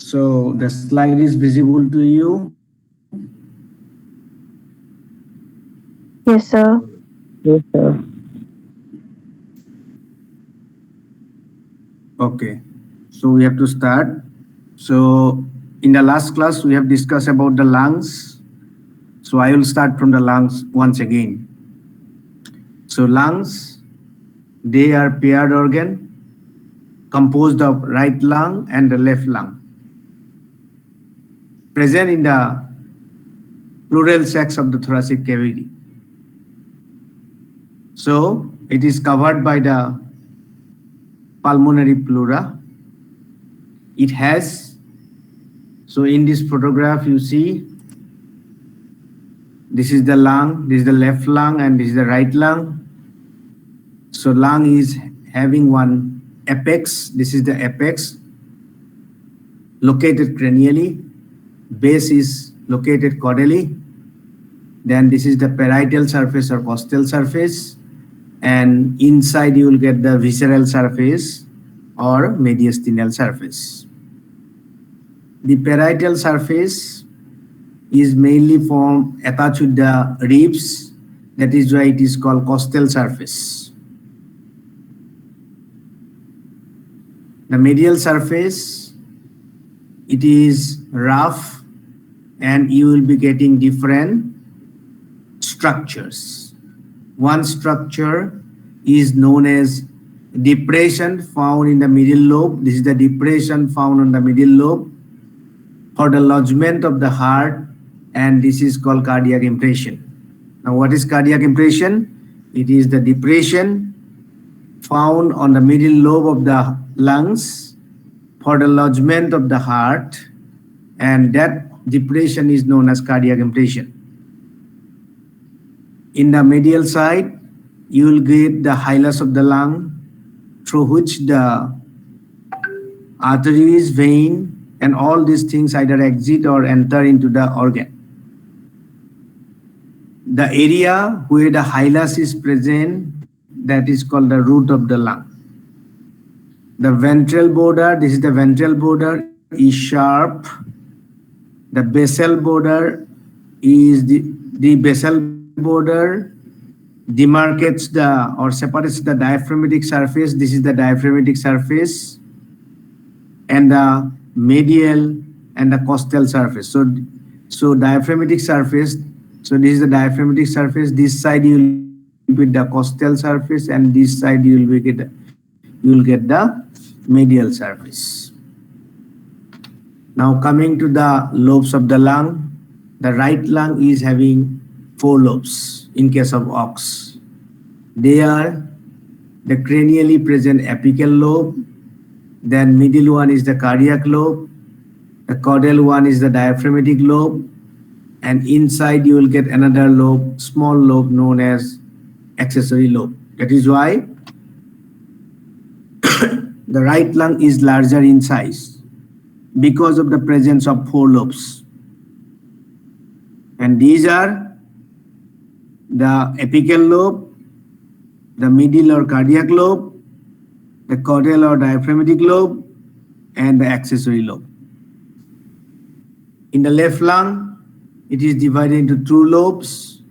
So the slide is visible to you. Yes, sir. Yes, sir. Okay. So we have to start. So in the last class, we have discussed about the lungs. So I will start from the lungs once again. So lungs, they are paired organ composed of right lung and the left lung, present in the pleural sacs of the thoracic cavity. So it is covered by the pulmonary pleura. It has, so in this photograph you see, this is the lung, this is the left lung, and this is the right lung. So lung is having one apex, this is the apex located cranially, base is located caudally, then this is the parietal surface or costal surface, and inside you will get the visceral surface or mediastinal surface. The parietal surface is mainly formed attached with the ribs, that is why it is called costal surface. The medial surface, it is rough and you will be getting different structures. One structure is known as depression found in the middle lobe. This is the depression found on the middle lobe for the lodgement of the heart, and this is called cardiac impression. Now what is cardiac impression? It is the depression found on the middle lobe of the lungs for the lodgement of the heart, and that depression is known as cardiac impression. In the medial side, you will get the hilus of the lung through which the arteries, vein, and all these things either exit or enter into the organ. The area where the hilus is present, that is called the root of the lung. The ventral border, this is the ventral border, is sharp. The basal border is the basal border demarcates the or separates the diaphragmatic surface. This is the diaphragmatic surface, and the medial and the costal surface. So diaphragmatic surface. So this is the diaphragmatic surface. This side you will be the costal surface, and this side you will get the medial surface. Now coming to the lobes of the lung, the right lung is having 4 lobes in case of ox. They are the cranially present apical lobe, then middle one is the cardiac lobe, the caudal one is the diaphragmatic lobe, and inside you will get another lobe, small lobe known as accessory lobe. That is why the right lung is larger in size because of the presence of 4 lobes. And these are the apical lobe, the middle or cardiac lobe, the caudal or diaphragmatic lobe, and the accessory lobe. In the left lung, it is divided into 2 lobes.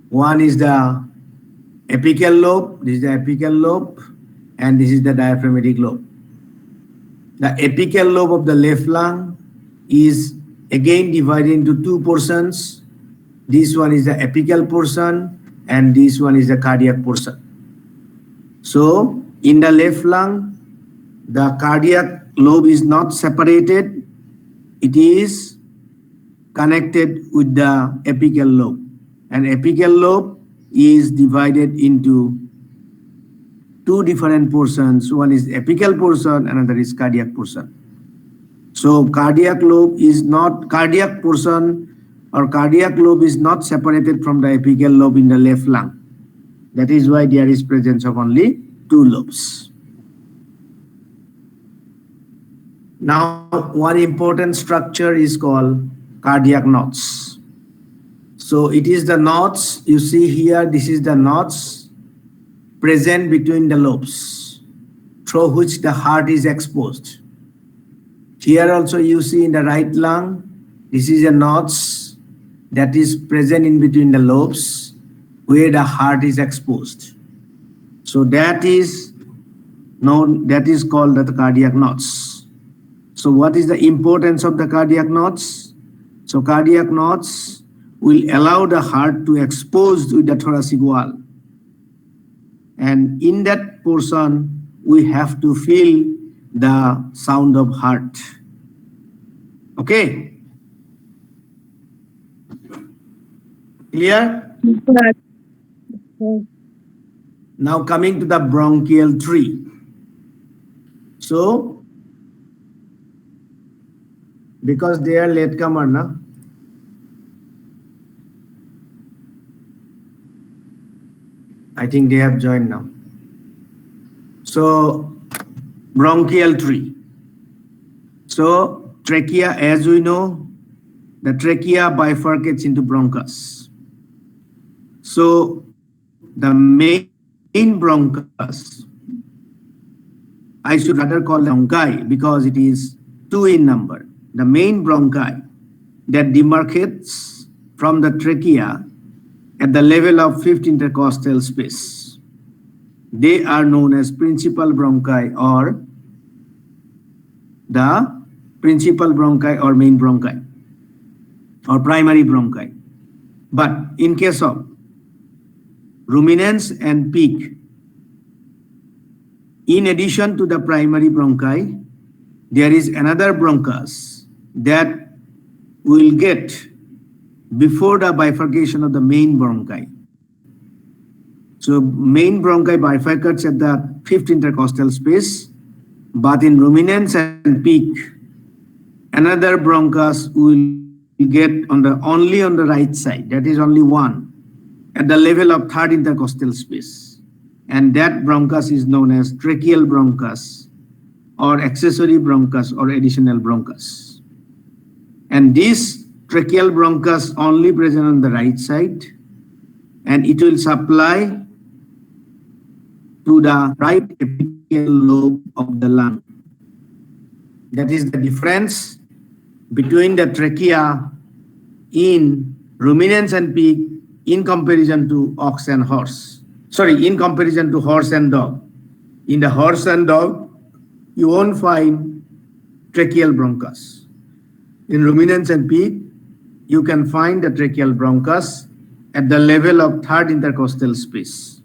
One is the apical lobe, this is the apical lobe, and this is the diaphragmatic lobe. The apical lobe of the left lung is again divided into 2 portions. This one is the apical portion, and this one is the cardiac portion. So in the left lung, the cardiac lobe is not separated. It is connected with the apical lobe. And apical lobe is divided into 2 different portions. One is apical portion, another is cardiac portion. So cardiac lobe is not, cardiac portion or cardiac lobe is not separated from the apical lobe in the left lung. That is why there is presence of only 2 lobes. Now, one important structure is called cardiac knots. So it is the knots, you see here, this is the knots present between the lobes through which the heart is exposed. Here also you see in the right lung, this is a notch that is present in between the lobes where the heart is exposed. So that is known, that is called the cardiac notch. So what is the importance of the cardiac notch? So cardiac notch will allow the heart to expose with the thoracic wall. And in that portion, we have to feel the sound of heart. Okay? Clear? Now coming to the bronchial tree. So, because they are latecomer, na? I think they have joined now. So, bronchial tree. So, trachea, as we know, the trachea bifurcates into bronchus. So, the main bronchus, I should rather call them bronchi because it is 2 in number. The main bronchi that demarcates from the trachea at the level of fifth intercostal space. They are known as principal bronchi or the principal bronchi or main bronchi or primary bronchi. But in case of ruminants and pig, in addition to the primary bronchi, there is another bronchus that will get before the bifurcation of the main bronchi. So main bronchi bifurcates at the fifth intercostal space, but in ruminants and pig, another bronchus will get only on the right side. That is only one at the level of third intercostal space. And that bronchus is known as tracheal bronchus or accessory bronchus or additional bronchus. And this tracheal bronchus only present on the right side, and it will supply to the right apical lobe of the lung. That is the difference between the trachea in ruminants and pig in comparison to ox and horse. Sorry, in comparison to horse and dog. In the horse and dog, you won't find tracheal bronchus. In ruminants and pig, you can find the tracheal bronchus at the level of third intercostal space.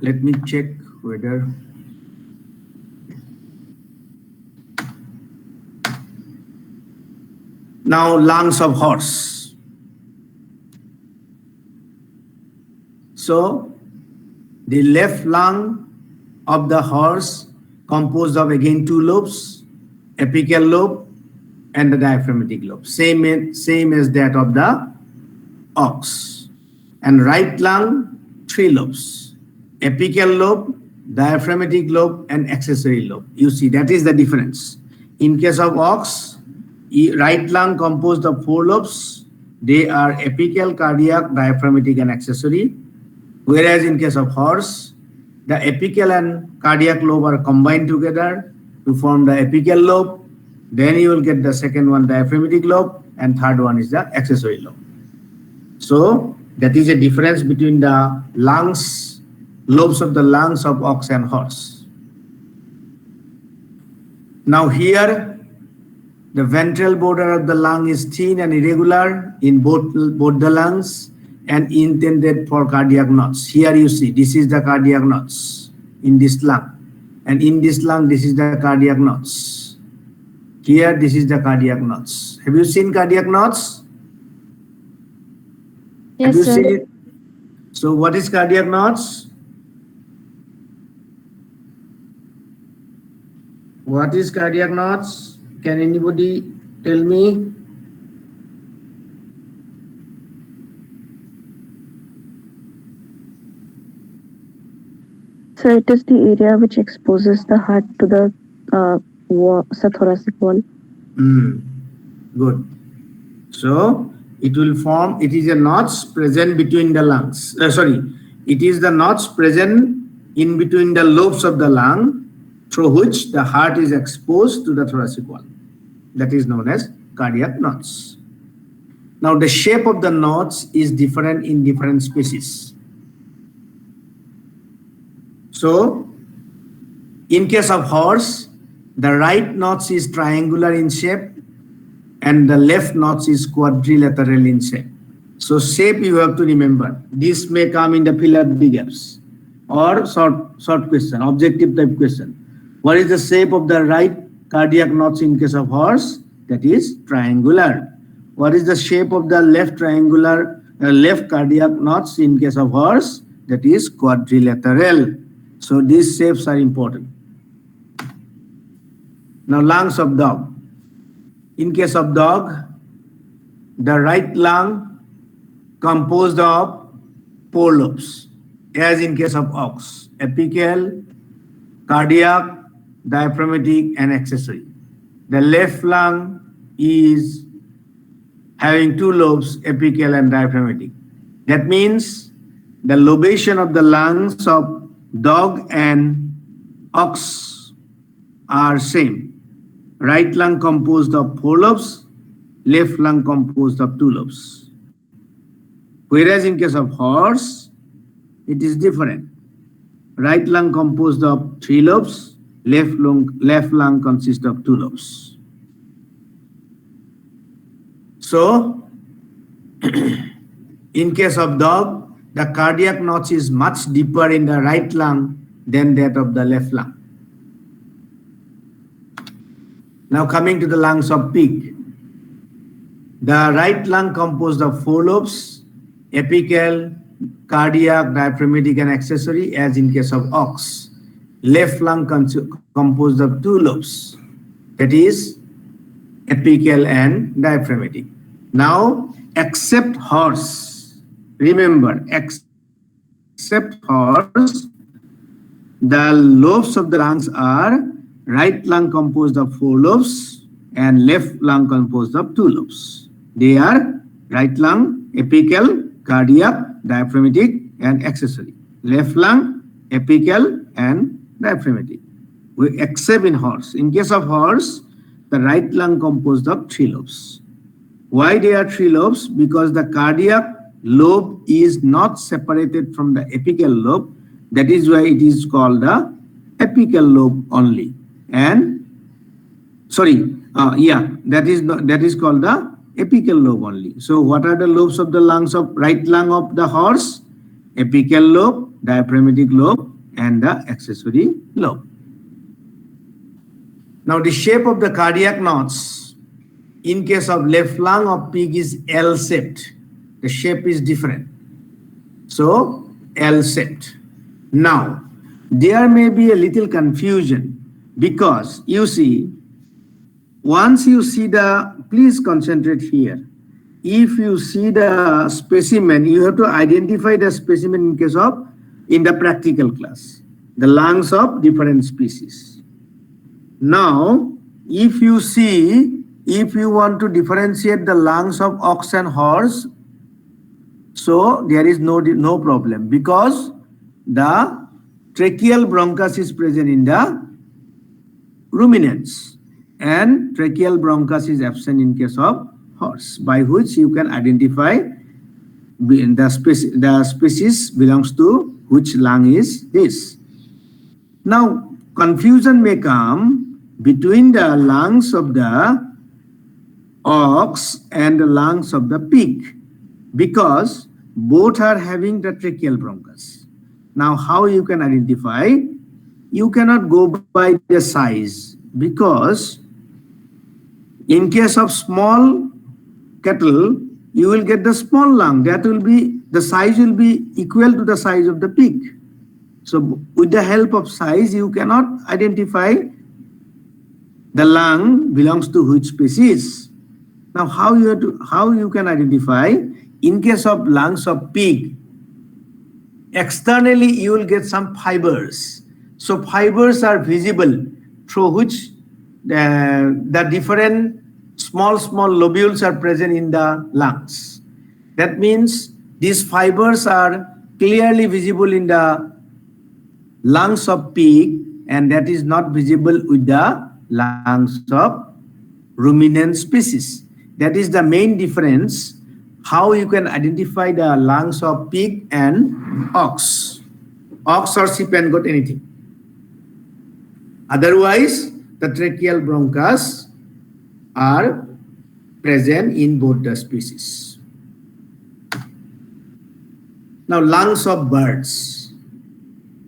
Let me check whether now lungs of horse. So the left lung of the horse composed of again 2 lobes, apical lobe and the diaphragmatic lobe, same as that of the ox. And right lung, 3 lobes, apical lobe, diaphragmatic lobe and accessory lobe. You see, that is the difference. In case of ox, right lung composed of 4 lobes. They are apical, cardiac, diaphragmatic and accessory. Whereas in case of horse, the apical and cardiac lobe are combined together to form the apical lobe. Then you will get the second one, diaphragmatic lobe, and third one is the accessory lobe. So that is a difference between the lungs, lobes of the lungs of ox and horse. Now here, the ventral border of the lung is thin and irregular in both the lungs and intended for cardiac knots. Here you see, this is the cardiac knots in this lung. And in this lung, this is the cardiac knots. Here, this is the cardiac knots. Have you seen cardiac knots? Yes, Have you sir. seen it? So what is cardiac knots? What is cardiac knots? Can anybody tell me? So it is the area which exposes the heart to the thoracic wall. Good. So it will form, it is a notch present between the lungs. It is the notch present in between the lobes of the lung through which the heart is exposed to the thoracic wall. That is known as cardiac knots. Now the shape of the knots is different in different species. So in case of horse, the right knots is triangular in shape and the left knots is quadrilateral in shape. So shape you have to remember. This may come in the fill up the gaps or short question, objective type question. What is the shape of the right cardiac knots in case of horse? That is triangular. What is the shape of the left left cardiac knots in case of horse? That is quadrilateral. So these shapes are important. Now lungs of dog. In case of dog, the right lung composed of 4 lobes, as in case of ox: apical, cardiac, diaphragmatic, and accessory. The left lung is having 2 lobes, apical and diaphragmatic. That means the lobation of the lungs of dog and ox are same. Right lung composed of 4 lobes, left lung composed of 2 lobes. Whereas in case of horse, it is different. Right lung composed of 3 lobes, left lung consists of 2 lobes. So, in case of dog, the cardiac notch is much deeper in the right lung than that of the left lung. Now coming to the lungs of pig. The right lung composed of 4 lobes, apical, cardiac, diaphragmatic, and accessory, as in case of ox. Left lung composed of 2 lobes, that is apical and diaphragmatic. Now, except horse, remember, except horse, the lobes of the lungs are right lung composed of 4 lobes and left lung composed of 2 lobes. They are right lung, apical, cardiac, diaphragmatic, and accessory. Left lung, apical, and diaphragmatic. Except in horse. In case of horse, the right lung composed of 3 lobes. Why there are 3 lobes? Because the cardiac lobe is not separated from the apical lobe. That is why it is called the apical lobe only. And that is called the apical lobe only. So what are the lobes of the lungs of right lung of the horse? Apical lobe, diaphragmatic lobe, and the accessory lobe. Now the shape of the cardiac knots in case of left lung of pig is L-shaped. The shape is different. So L-shaped. Now there may be a little confusion because you see, once you see please concentrate here. If you see the specimen, you have to identify the specimen in the practical class, the lungs of different species. Now, if you want to differentiate the lungs of ox and horse, so there is no problem because the tracheal bronchus is present in the ruminants and tracheal bronchus is absent in case of horse, by which you can identify the species belongs to which lung is this. Now, confusion may come between the lungs of the ox and the lungs of the pig because both are having the tracheal bronchus. Now, how you can identify? You cannot go by the size because in case of small cattle, you will get the small lung. The size will be equal to the size of the pig. So with the help of size, you cannot identify the lung belongs to which species. Now how you can identify? In case of lungs of pig, externally you will get some fibers. So fibers are visible through which the different small lobules are present in the lungs. That means these fibers are clearly visible in the lungs of pig, and that is not visible with the lungs of ruminant species. That is the main difference, how you can identify the lungs of pig and ox. Ox or sheep and goat, anything. Otherwise, the tracheal bronchus are present in both the species. Now, lungs of birds.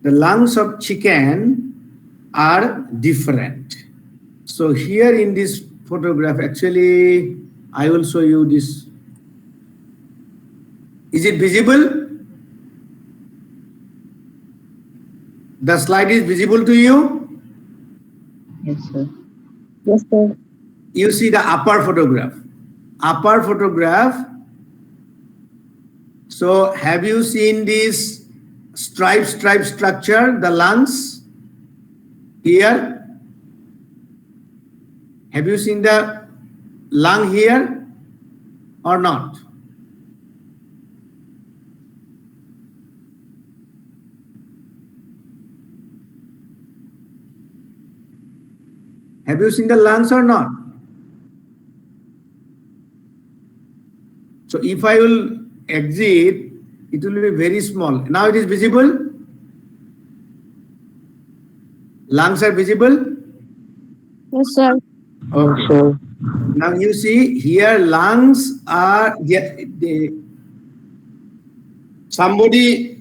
The lungs of chicken are different. So here in this photograph, actually, I will show you this. Is it visible? The slide is visible to you? Yes, sir. Yes, sir. You see the upper photograph. Upper photograph. So have you seen this stripe structure, the lungs here? Have you seen the lung here or not? Have you seen the lungs or not? So if I will exit, it will be very small. Now it is visible. Lungs are visible. Yes, sir. Okay. Now you see here, lungs are. Somebody,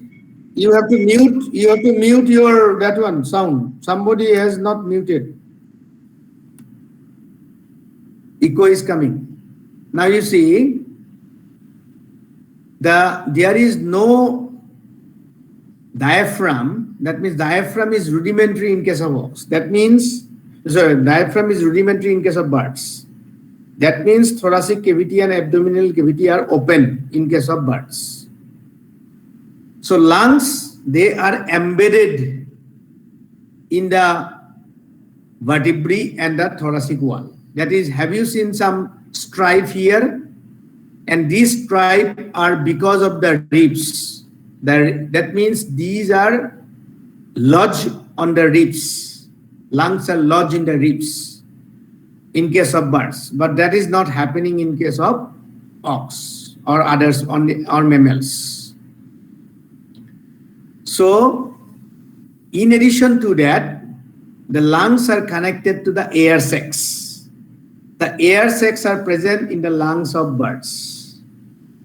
you have to mute. You have to mute your that one sound. Somebody has not muted. Echo is coming. Now you see. There is no diaphragm. That means diaphragm is rudimentary in case of ox. That means, sorry, diaphragm is rudimentary in case of birds. That means thoracic cavity and abdominal cavity are open in case of birds. So lungs, they are embedded in the vertebrae and the thoracic wall. That is, have you seen some stripe here? And these stripes are because of the ribs. That means these are lodged on the ribs. Lungs are lodged in the ribs in case of birds. But that is not happening in case of ox or others or mammals. So, in addition to that, the lungs are connected to the air sacs. The air sacs are present in the lungs of birds.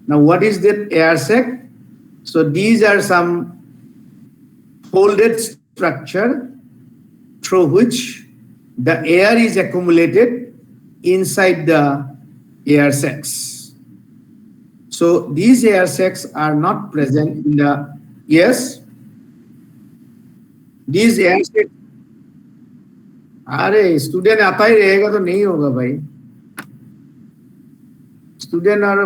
Now, what is that air sac? So these are some folded structure through which the air is accumulated inside the air sacs. So these air sacs are not present in the, yes? These air sacs, अरे student आता ही रहेगा तो नहीं होगा भाई. Student और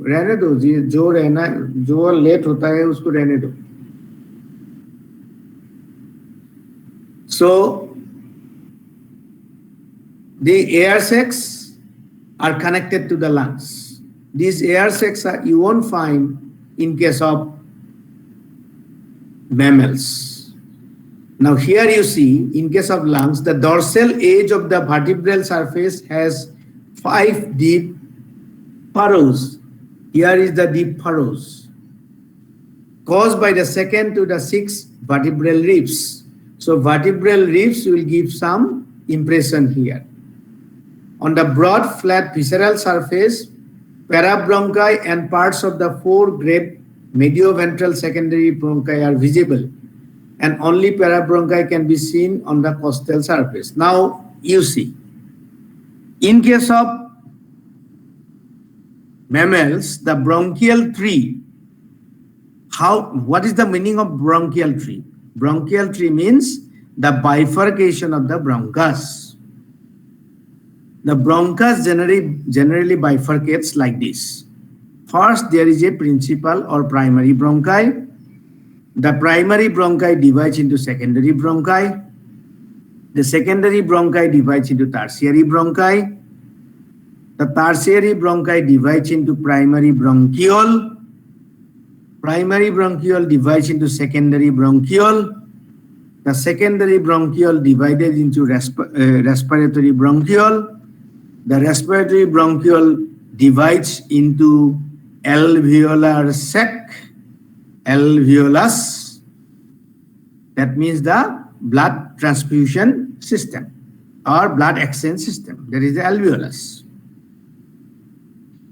रहने दो जी, जो रहना जो लेट होता है उसको रहने दो. So the air sacs are connected to the lungs. These air sacs are, you won't find in case of mammals. Now here you see, in case of lungs, the dorsal edge of the vertebral surface has 5 deep furrows. Here is the deep furrows caused by the 2nd to the 6th vertebral ribs. So vertebral ribs will give some impression here. On the broad flat visceral surface, parabronchi and parts of the 4 great medioventral secondary bronchi are visible, and only parabronchi can be seen on the costal surface. Now you see, in case of mammals, the bronchial tree, what is the meaning of bronchial tree? Bronchial tree means the bifurcation of the bronchus. The bronchus generally bifurcates like this. First, there is a principal or primary bronchi. The primary bronchi divides into secondary bronchi. The secondary bronchi divides into tertiary bronchi. The tertiary bronchi divides into primary bronchiole. Primary bronchiole divides into secondary bronchiole. The secondary bronchiole divided into respiratory bronchiole. The respiratory bronchiole divides into alveolar sac, alveolus. That means the blood transfusion system or blood exchange system. That is the alveolus.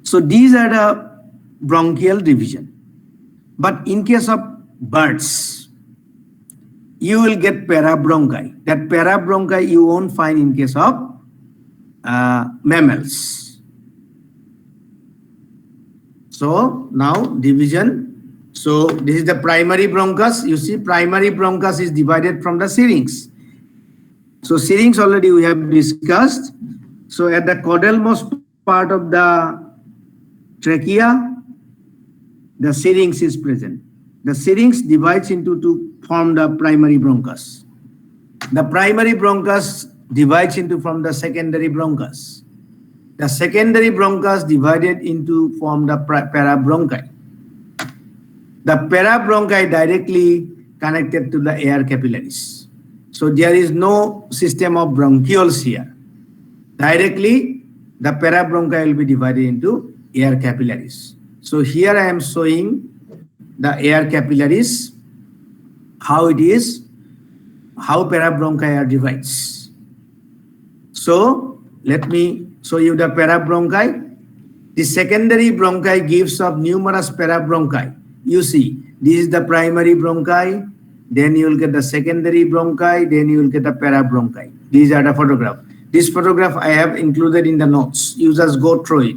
So these are the bronchial division. But in case of birds, you will get parabronchi. That parabronchi you won't find in case of mammals. So now division. So this is the primary bronchus. You see, primary bronchus is divided from the syrinx. So syrinx already we have discussed. So at the caudalmost part of the trachea, the syrinx is present. The syrinx divides into to form the primary bronchus. The primary bronchus divides into from the secondary bronchus. The secondary bronchus divided into form the parabronchi. The parabronchi directly connected to the air capillaries. So there is no system of bronchioles here. Directly, the parabronchi will be divided into air capillaries. So here I am showing the air capillaries, how it is, how parabronchi are divided. So let me show you the parabronchi. The secondary bronchi gives off numerous parabronchi. You see, this is the primary bronchi, then you will get the secondary bronchi, then you will get the parabronchi. These are the photograph. This photograph I have included in the notes. You just go through it.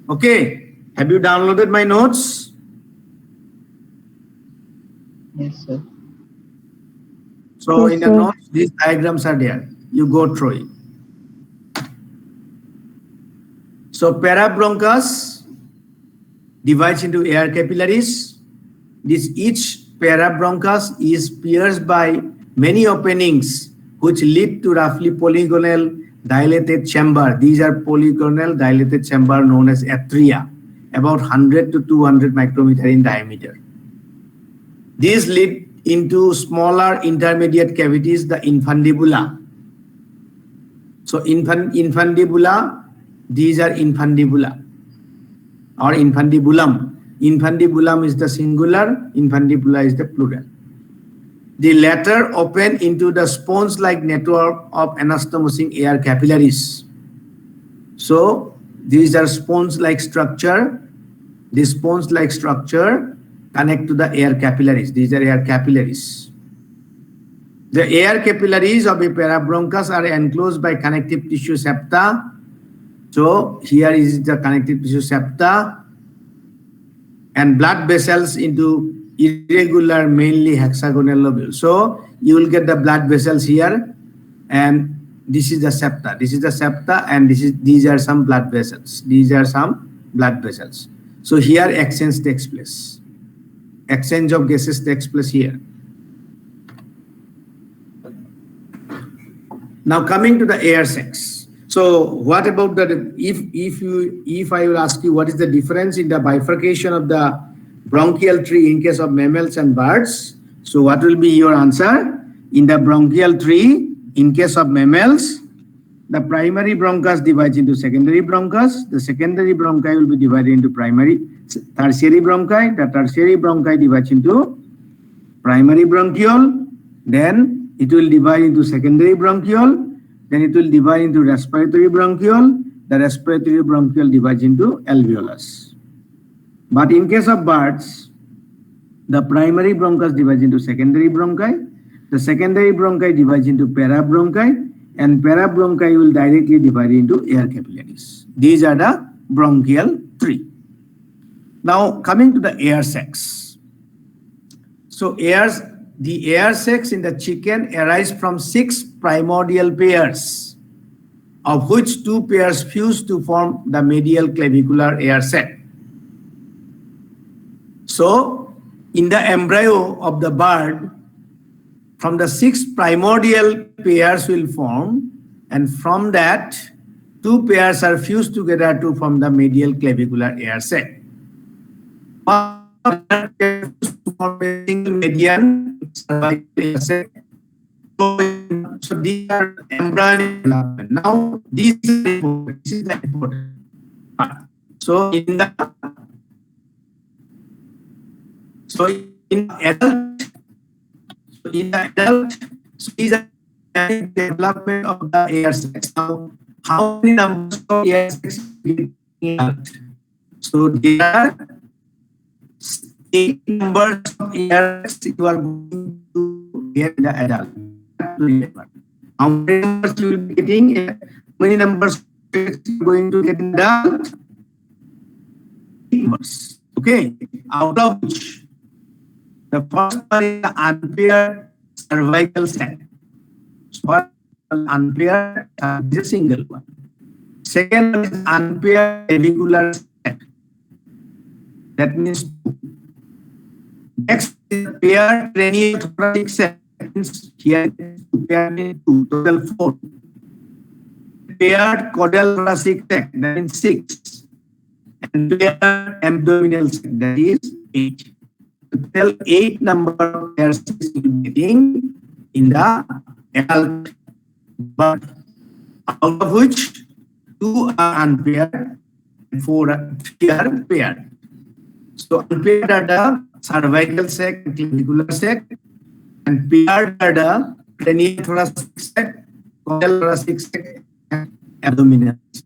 Okay, have you downloaded my notes? Yes, sir. So Yes, in the sir. notes, these diagrams are there. You go through it. So parabronchus divides into air capillaries. This each parabronchus is pierced by many openings which lead to roughly polygonal dilated chamber. These are polygonal dilated chamber known as atria, about 100 to 200 micrometer in diameter. These lead into smaller intermediate cavities, the infundibula. So infundibula, these are infundibula or infundibulum. Infundibulum is the singular, infundibula is the plural. The latter open into the sponge-like network of anastomosing air capillaries. So these are sponge-like structure. This sponge-like structure connect to the air capillaries. These are air capillaries. The air capillaries of a parabronchus are enclosed by connective tissue septa. So here is the connective tissue septa and blood vessels into irregular, mainly hexagonal lobules. So you will get the blood vessels here, and this is the septa. This is the septa, and these are some blood vessels. These are some blood vessels. So here exchange takes place. Exchange of gases takes place here. Now coming to the air sacs. So what about the if I will ask you what is the difference in the bifurcation of the bronchial tree in case of mammals and birds? So what will be your answer? In the bronchial tree, in case of mammals, the primary bronchus divides into secondary bronchus. The secondary bronchi will be divided into tertiary bronchi. The tertiary bronchi divides into primary bronchiole. Then it will divide into secondary bronchiole. Then it will divide into respiratory bronchiole. The respiratory bronchiole divides into alveolus. But in case of birds, the primary bronchus divides into secondary bronchi. The secondary bronchi divides into parabronchi, and parabronchi will directly divide into air capillaries. These are the bronchial tree. Now coming to the air sacs. So the air sacs in the chicken arise from 6 primordial pairs, of which 2 pairs fuse to form the medial clavicular air sac. So in the embryo of the bird, from the 6 primordial pairs will form, and from that 2 pairs are fused together to form the medial clavicular air sac. One single median cervical air sac, So these are embryonic development. Now this is the important part. So in adult, so these are development of the air sex. Now, how many numbers of air sex in adult? So there are 8 numbers of air sex you are going to get in the adult. How many numbers you will be getting? How many numbers you are going to get in the adult? 8 numbers. Okay, out of which the first one is the unpaired cervical sac. So unpaired is a single one. Second one is unpaired clavicular sac. That means 2. Next is paired craniothoracic sac. Means here paired means 2, total 4. Paired caudal thoracic sac, that means 6. And paired abdominal sac, that is 8. Total 8 number of air sacs you will be getting in the adult bird, out of which 2 are unpaired and 3 are paired. So unpaired are the cervical sac, clavicular sac, and paired are the craniothoracic sac, caudal thoracic sac, and abdominal sac.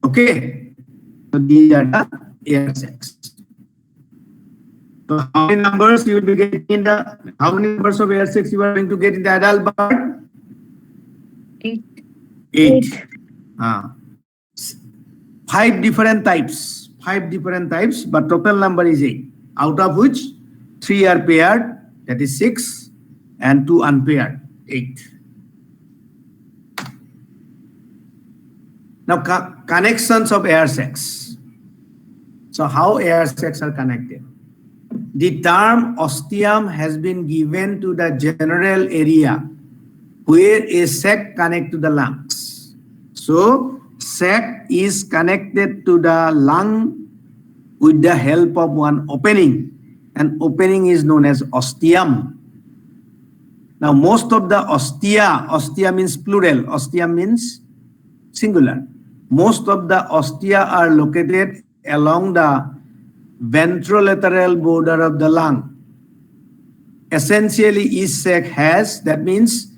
Okay, so these are the air sacs. So how many numbers you will be getting in the, how many numbers of air sacs you are going to get in the adult bird? 8. 8. 5 different types. 5 different types, but total number is 8. Out of which 3 are paired, that is 6, and 2 unpaired, 8. Now connections of air sacs. So how air sacs are connected? The term ostium has been given to the general area where a sac connects to the lungs. So sac is connected to the lung with the help of one opening, and opening is known as ostium. Now most of the ostia means plural, ostium means singular. Most of the ostia are located along the ventrolateral border of the lung. Essentially each sac has, that means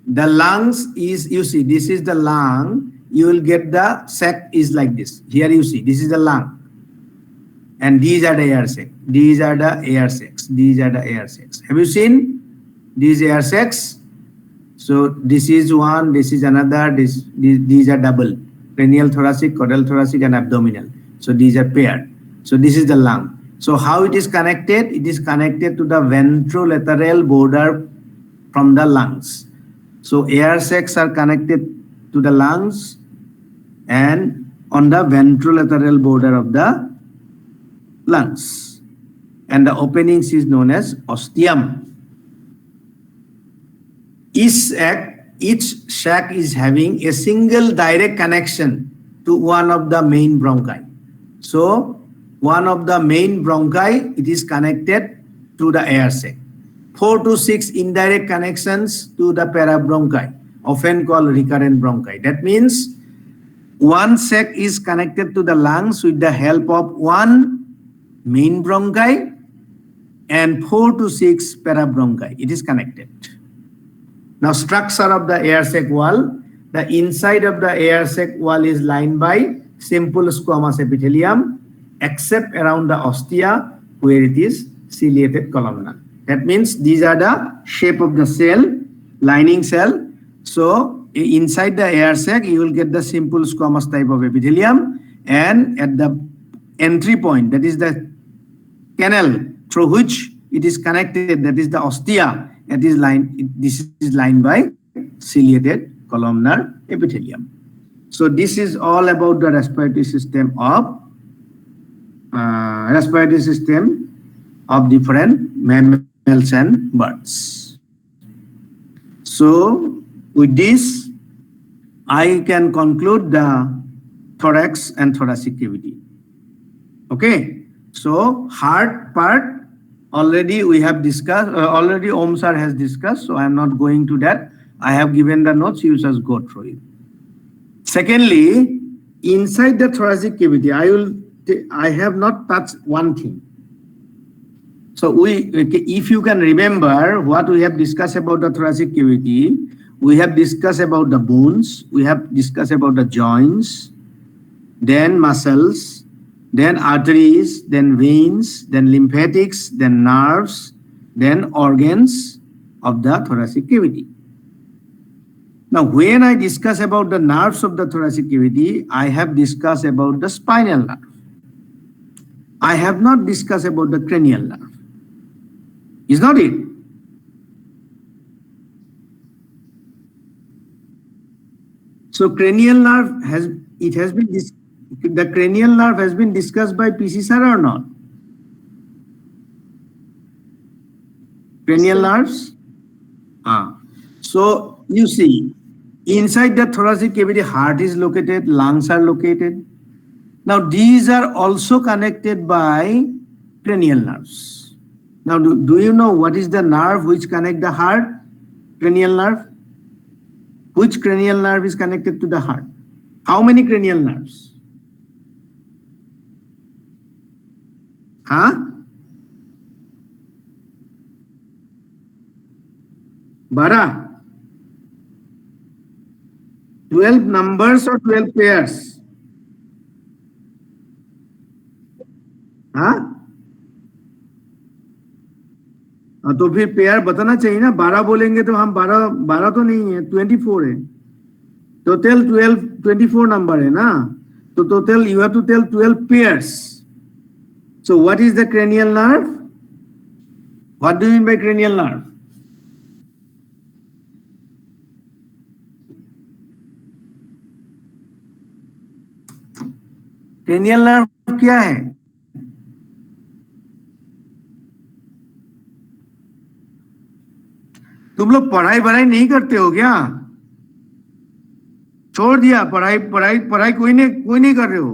the lungs is, you see this is the lung, you will get the sac is like this. Here you see this is the lung, and these are the air sacs. These are the air sacs. These are the air sacs. Have you seen these air sacs? So this is one, this is another, these are double. Cranial thoracic, caudal thoracic, and abdominal. So these are paired. So this is the lung. So how it is connected? It is connected to the ventrolateral border from the lungs. So air sacs are connected to the lungs and on the ventrolateral border of the lungs. And the openings is known as ostium. Each sac is having a single direct connection to one of the main bronchi. So one of the main bronchi, it is connected to the air sac. 4 to 6 indirect connections to the parabronchi, often called recurrent bronchi. That means one sac is connected to the lungs with the help of one main bronchi and 4 to 6 parabronchi. It is connected. Now structure of the air sac wall. The inside of the air sac wall is lined by simple squamous epithelium, except around the ostia where it is ciliated columnar. That means these are the shape of the cell, lining cell. So inside the air sac you will get the simple squamous type of epithelium, and at the entry point, that is the canal through which it is connected, that is the ostia, it is lined, this is lined by ciliated columnar epithelium. So this is all about the respiratory system of different mammals and birds. So with this, I can conclude the thorax and thoracic cavity. Okay, so heart part already we have discussed, already Om sir has discussed, so I am not going to that. I have given the notes, you just go through it. Secondly, inside the thoracic cavity, I have not touched one thing. So if you can remember what we have discussed about the thoracic cavity, we have discussed about the bones, we have discussed about the joints, then muscles, then arteries, then veins, then lymphatics, then nerves, then organs of the thoracic cavity. Now, when I discuss about the nerves of the thoracic cavity, I have discussed about the spinal nerve. I have not discussed about the cranial nerve. Is not it? So cranial nerve the cranial nerve has been discussed by PC sir or not? Cranial nerves? So you see, inside the thoracic cavity, heart is located, lungs are located. Now these are also connected by cranial nerves. Now, do you know what is the nerve which connects the heart? Cranial nerve? Which cranial nerve is connected to the heart? How many cranial nerves? Bara? 12 numbers or 12 pairs? तो फिर pair बताना चाहिए ना, 12 बोलेंगे तो हम 12 तो नहीं है, 24 है. टोटल 24 नंबर है ना, तो total you have to tell 12 pairs. So what is the cranial nerve? What do you mean by cranial nerve? Cranial nerve क्या है? तुम लोग पढ़ाई नहीं करते हो क्या? छोड़ दिया पढ़ाई कोई नहीं कर रहे हो.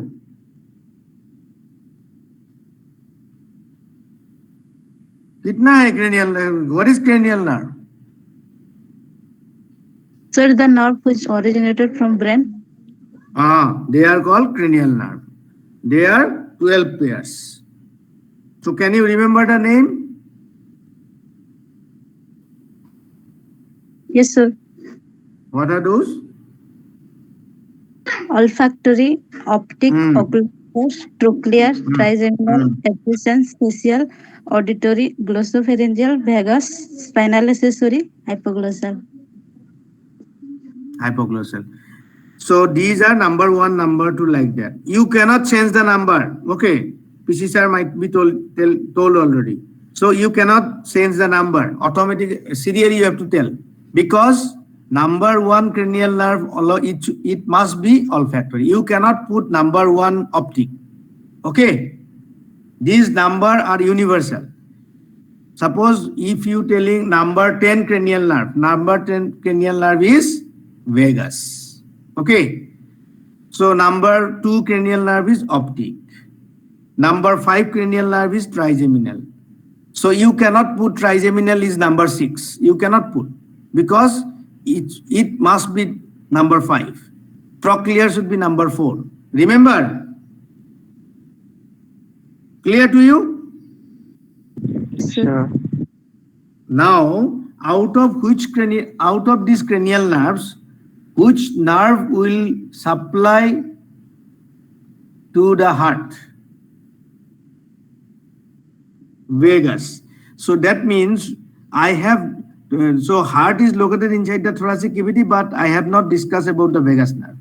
कितना है cranial nerve? What is cranial nerve? Sir, the nerve which originated from brain. They are called cranial nerve. They are 12 pairs. So can you remember the name? Yes, sir. What are those? Olfactory, optic, ocular, trochlear, trigeminal, efferents, facial, auditory, glossopharyngeal, vagus, spinal accessory, hypoglossal. So these are number 1, number 2 like that. You cannot change the number. Okay. PC sir might be told already. So you cannot change the number. Automatically, serially you have to tell. Because number 1 cranial nerve, it must be olfactory. You cannot put number 1 optic. Okay. These numbers are universal. Suppose if you telling number 10 cranial nerve is vagus. Okay. So number 2 cranial nerve is optic. Number 5 cranial nerve is trigeminal. So you cannot put trigeminal is number 6. You cannot put. Because it must be number 5. Trochlear should be number 4. Remember? Clear to you? Sure. Now, out of these cranial nerves, which nerve will supply to the heart? Vagus. So that means I have. So heart is located inside the thoracic cavity, but I have not discussed about the vagus nerve.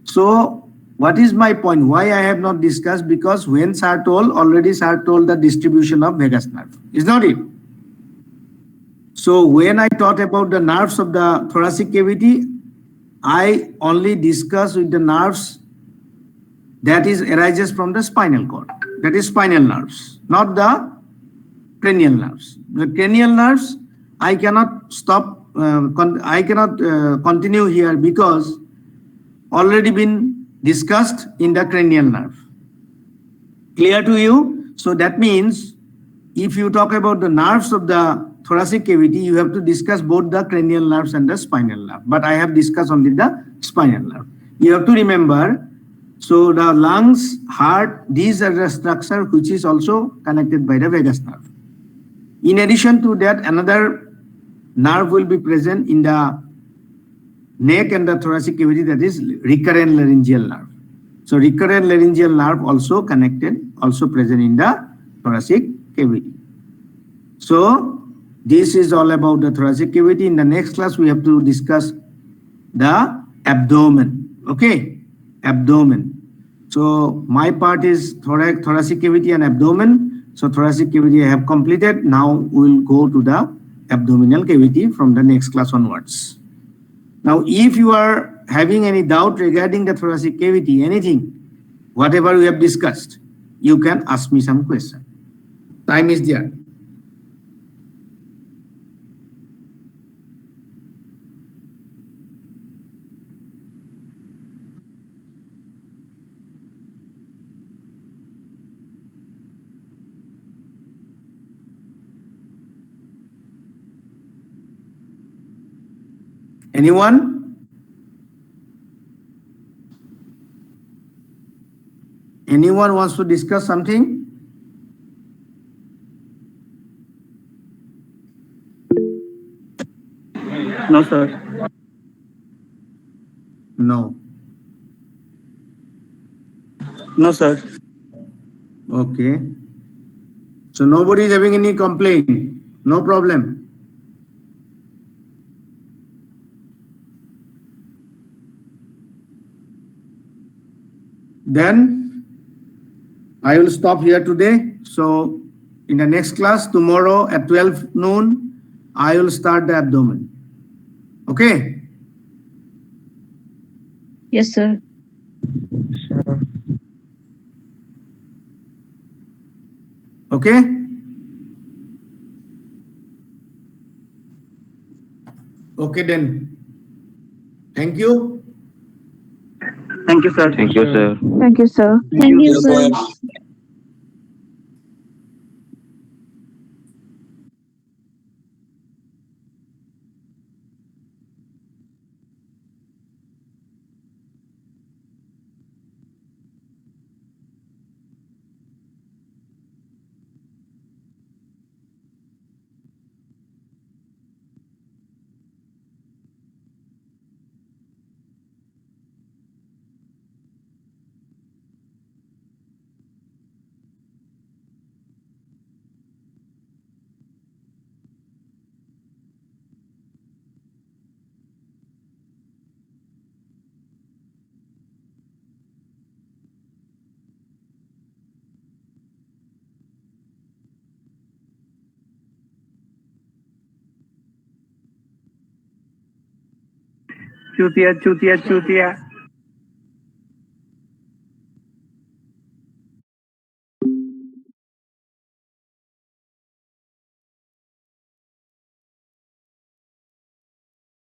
So what is my point? Why I have not discussed? Because when sir told the distribution of vagus nerve. Is not it? So when I taught about the nerves of the thoracic cavity, I only discuss with the nerves that arises from the spinal cord. That is spinal nerves, not the cranial nerves. The cranial nerves, I cannot stop, I cannot continue here because already been discussed in the cranial nerve. Clear to you? So that means if you talk about the nerves of the thoracic cavity, you have to discuss both the cranial nerves and the spinal nerve. But I have discussed only the spinal nerve. You have to remember, so the lungs, heart, these are the structure which is also connected by the vagus nerve. In addition to that, another nerve will be present in the neck and the thoracic cavity, that is recurrent laryngeal nerve. So recurrent laryngeal nerve also connected, also present in the thoracic cavity. So this is all about the thoracic cavity. In the next class, we have to discuss the abdomen. Okay, abdomen. So my part is thoracic cavity and abdomen. So thoracic cavity I have completed. Now we will go to the abdominal cavity from the next class onwards. Now, if you are having any doubt regarding the thoracic cavity, anything, whatever we have discussed, you can ask me some question. Time is there. Anyone? Anyone wants to discuss something? No, sir. No. No, sir. Okay. So nobody is having any complaint. No problem. Then I will stop here today. So in the next class tomorrow at 12 noon, I will start the abdomen. Okay? Yes, sir. Sure. Okay? Okay then. Thank you. Thank you, sir. Thank you, sir. Thank you, sir. Thank you, sir. Chutia, chutia, chutia.